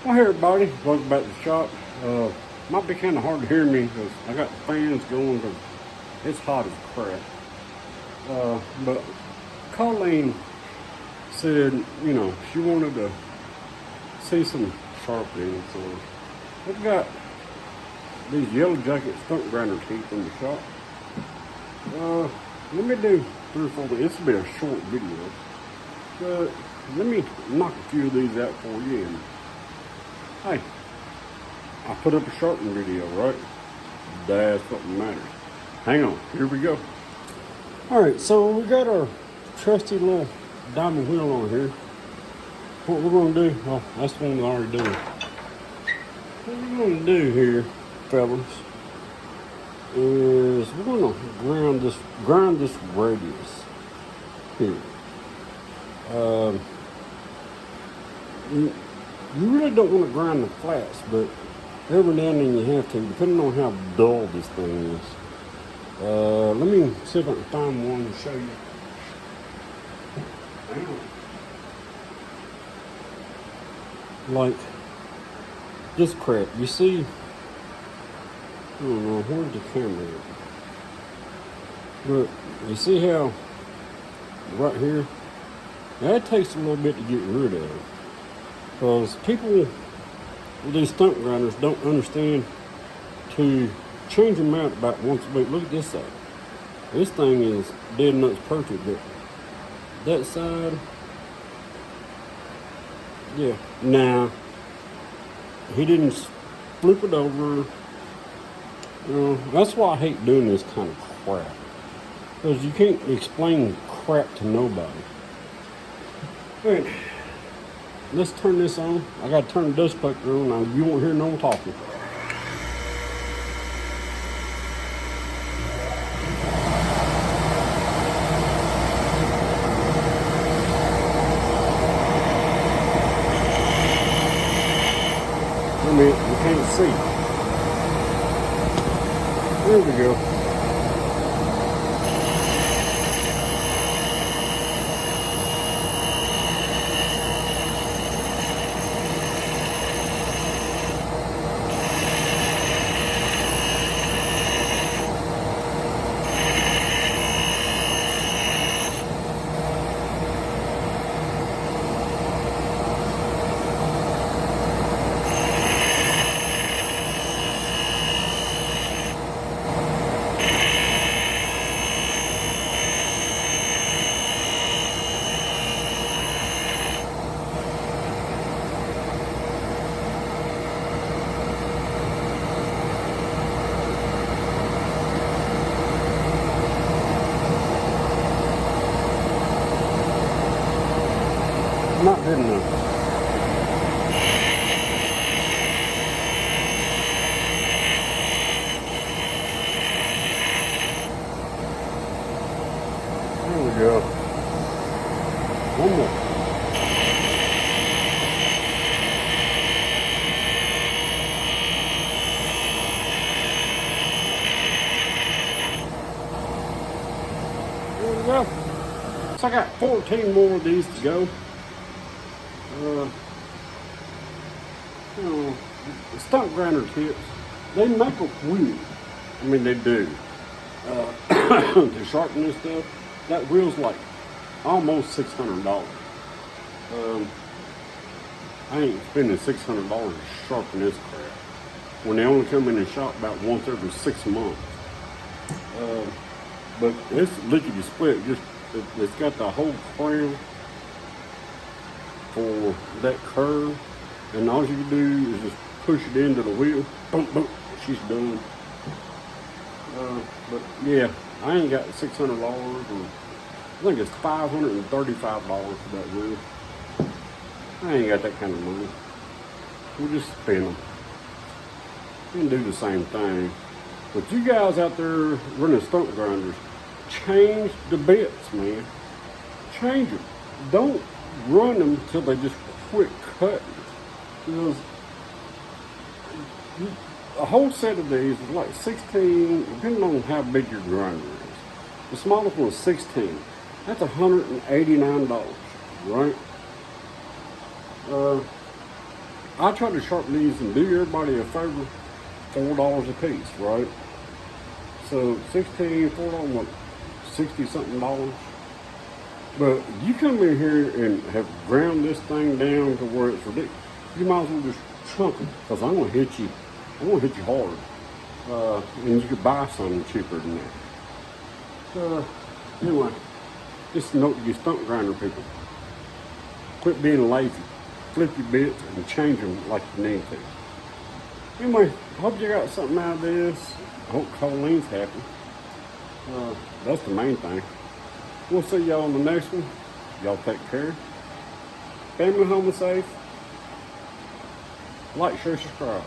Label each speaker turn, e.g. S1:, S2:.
S1: Well, hey everybody, welcome back to the shop. Might be kind of hard to hear me because I got the fans going because it's hot as crap. But Colleen said, she wanted to see some sharpening. So we've got these yellow jacket stump grinder teeth in the shop. Let me do 3 or 4 things. This will be a short video. But let me knock a few of these out for you. And, hey, I put up a sharpening video, right? That's what matters. Hang on, here we go. Alright, so we got our trusty little diamond wheel on here. What we're going to do, well, that's the one we already done. What we're going to do here, fellas, is we're going to grind this radius here. You really don't want to grind the flats, but every now and then you have to, depending on how dull this thing is. Let me see if I can find one to show you. Hang on. Like this crap, you see, I don't know, where's the camera at? But you see how right here, that takes a little bit to get rid of. Because people with these stump grinders don't understand to change them out about once a week. Look at this side. This thing is dead nuts perfect, but that side, yeah. Now, he didn't flip it over. That's why I hate doing this kind of crap. Because you can't explain crap to nobody. Alright. Let's turn this on. I gotta turn the dust collector on. Now you won't hear no one talking. I mean, you can't see. There we go. Not good enough. There we go. One more. There we go. So I got 14 more of these to go. The stump grinder tips, they make a wheel. I mean, they do. To sharpen this stuff, that wheel's like almost $600. I ain't spending $600 to sharpen this crap when they only come in the shop about once every 6 months. But this lickety split, it's got the whole crown for that curve, and all you can do is just push it into the wheel. Boom, boom, she's done. But yeah, I ain't got $600, and I think it's $535 for that wheel. I ain't got that kind of money. We'll just spend them and do the same thing. But you guys out there running stump grinders, change the bits, man. Change them. Don't run them till they just quit cutting. Because a whole set of these is like 16, depending on how big your grinder is. The smallest one is 16. That's $189, right? I try to sharpen these and do everybody a favor, $4 a piece, right? So 16, $4, what, 60 something dollars. But you come in here and have ground this thing down to where it's ridiculous. You might as well just chunk it, because I'm gonna hit you. I'm gonna hit you hard. And you could buy something cheaper than that. So anyway, just note to you stump grinder people. Quit being lazy. Flip your bits and change them like you need to. Anyway, I hope you got something out of this. I hope Colleen's happy. That's the main thing. We'll see y'all on the next one. Y'all take care. Family home and safe. Like, share, subscribe.